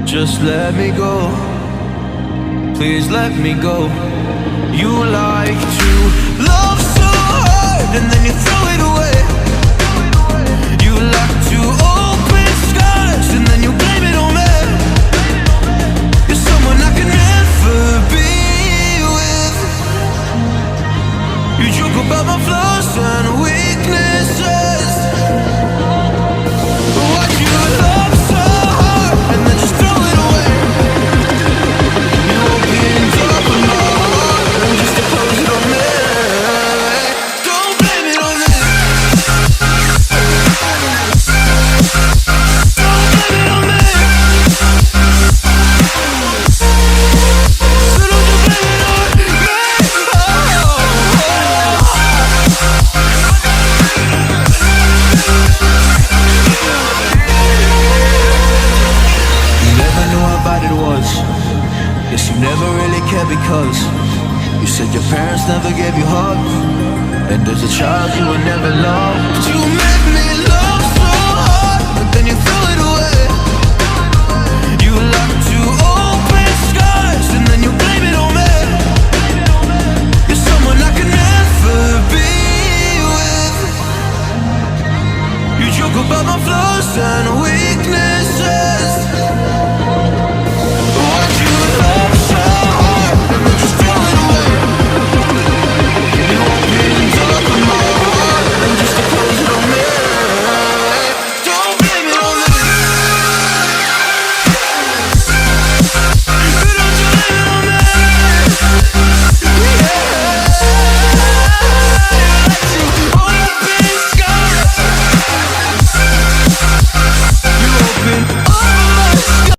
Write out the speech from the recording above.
Just let me go, please let me go. You like to love so hard and then you throw it away. You like to open skies and then you blame it on me. You're someone I can never be with. You joke about my flaws and weaknesses. Why'd you love so hard and then just throw it away? You opened up my heart just to close it on me. Don't blame it on me. Don't blame it on me. So don't you blame it on me. You never knew how bad it was. Guess you never really cared because you said your parents never gave you hugs, and as a child you were never loved. You made me